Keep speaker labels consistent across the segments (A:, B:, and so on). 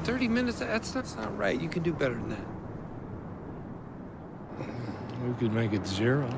A: 30 minutes? That's not right. You can do better than that.
B: We could make it 0.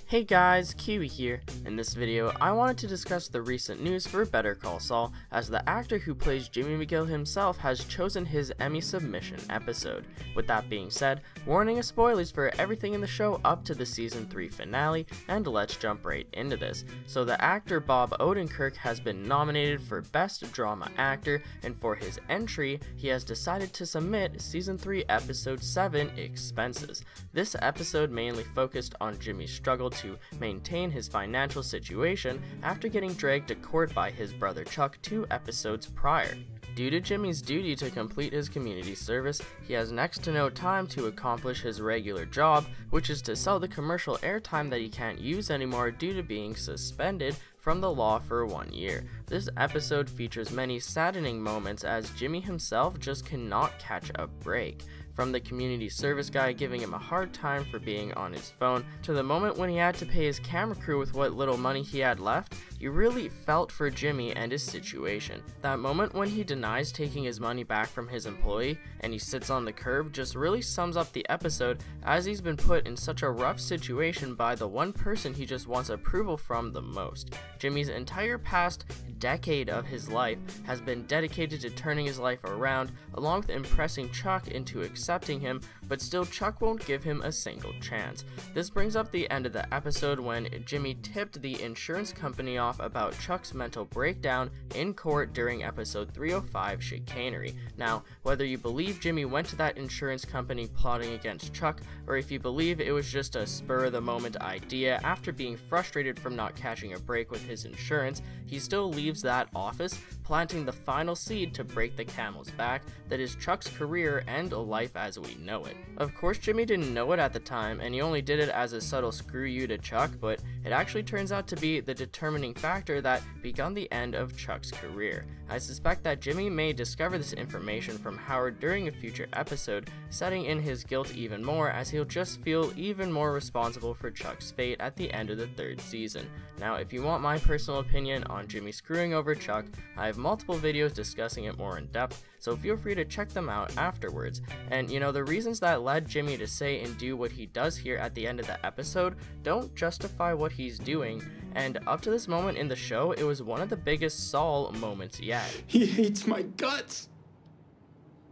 C: Hey guys, Kiwi here. In this video, I wanted to discuss the recent news for Better Call Saul, as the actor who plays Jimmy McGill himself has chosen his Emmy submission episode. With that being said, warning of spoilers for everything in the show up to the season 3 finale, and let's jump right into this. So the actor Bob Odenkirk has been nominated for Best Drama Actor, and for his entry, he has decided to submit season 3 episode 7 expenses. This episode mainly focused on Jimmy's struggle to maintain his financial situation after getting dragged to court by his brother Chuck 2 episodes prior. Due to Jimmy's duty to complete his community service, he has next to no time to accomplish his regular job, which is to sell the commercial airtime that he can't use anymore due to being suspended from the law for 1 year. This episode features many saddening moments as Jimmy himself just cannot catch a break. From the community service guy giving him a hard time for being on his phone, to the moment when he had to pay his camera crew with what little money he had left, you really felt for Jimmy and his situation. That moment when he denies taking his money back from his employee and he sits on the curb just really sums up the episode, as he's been put in such a rough situation by the one person he just wants approval from the most. Jimmy's entire past decade of his life has been dedicated to turning his life around, along with impressing Chuck into accepting him, but still Chuck won't give him a single chance. This brings up the end of the episode when Jimmy tipped the insurance company off about Chuck's mental breakdown in court during episode 305 chicanery. Now, whether you believe Jimmy went to that insurance company plotting against Chuck, or if you believe it was just a spur-of-the-moment idea after being frustrated from not catching a break with his insurance, he still leaves that office, planting the final seed to break the camel's back that is Chuck's career and life as we know it. Of course, Jimmy didn't know it at the time, and he only did it as a subtle screw you to Chuck, but it actually turns out to be the determining factor that begun the end of Chuck's career. I suspect that Jimmy may discover this information from Howard during a future episode, setting in his guilt even more, as he'll just feel even more responsible for Chuck's fate at the end of the 3rd season. Now, if you want my personal opinion on Jimmy screwing over Chuck, I have multiple videos discussing it more in depth, so feel free to check them out afterwards. And you know, the reasons that led Jimmy to say and do what he does here at the end of the episode don't justify what he's doing, and up to this moment in the show, it was one of the biggest Saul moments yet.
D: He hates my guts.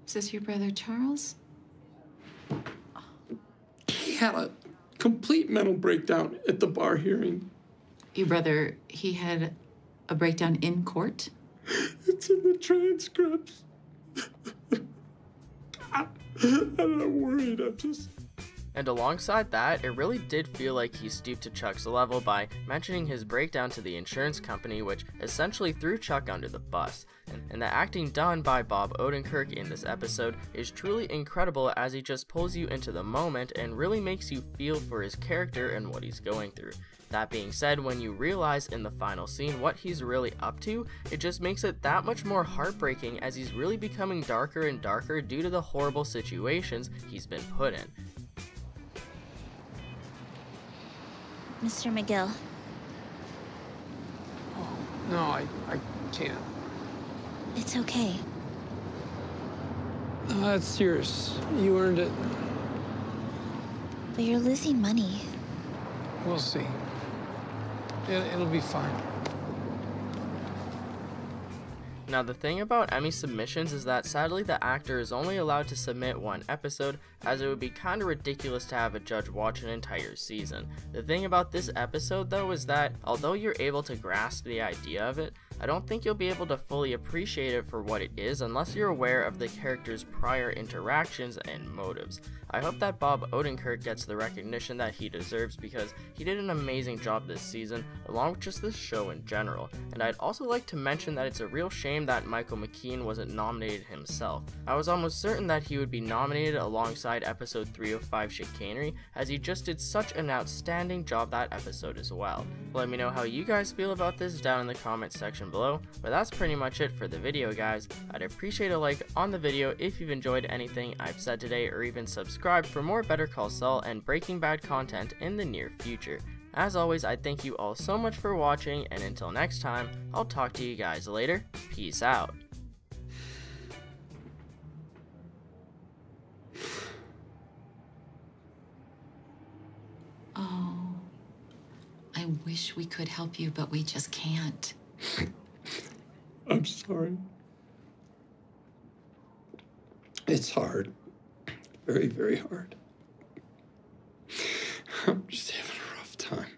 E: Is this your brother Charles?
D: He had a complete mental breakdown at the bar hearing.
E: Your brother, he had a breakdown in court?
D: It's in the transcripts. I'm not worried, I'm just...
C: And alongside that, it really did feel like he stooped to Chuck's level by mentioning his breakdown to the insurance company, which essentially threw Chuck under the bus. And the acting done by Bob Odenkirk in this episode is truly incredible, as he just pulls you into the moment and really makes you feel for his character and what he's going through. That being said, when you realize in the final scene what he's really up to, it just makes it that much more heartbreaking, as he's really becoming darker and darker due to the horrible situations he's been put in.
F: Mr. McGill.
A: No, I can't.
F: It's okay.
A: No, that's yours. You earned it.
F: But you're losing money.
A: We'll see. It'll be fine.
C: Now, the thing about Emmy submissions is that sadly the actor is only allowed to submit 1 episode, as it would be kinda ridiculous to have a judge watch an entire season. The thing about this episode though is that, although you're able to grasp the idea of it, I don't think you'll be able to fully appreciate it for what it is unless you're aware of the character's prior interactions and motives. I hope that Bob Odenkirk gets the recognition that he deserves, because he did an amazing job this season, along with just this show in general. And I'd also like to mention that it's a real shame that Michael McKean wasn't nominated himself. I was almost certain that he would be nominated alongside episode 305 Chicanery, as he just did such an outstanding job that episode as well. Let me know how you guys feel about this down in the comments section below, but that's pretty much it for the video, guys. I'd appreciate a like on the video if you've enjoyed anything I've said today, or even subscribe for more Better Call Saul and Breaking Bad content in the near future. As always, I thank you all so much for watching, and until next time, I'll talk to you guys later. Peace out.
E: Oh, I wish we could help you, but we just can't.
D: I'm sorry. It's hard. Very, very hard. I'm just having a rough time.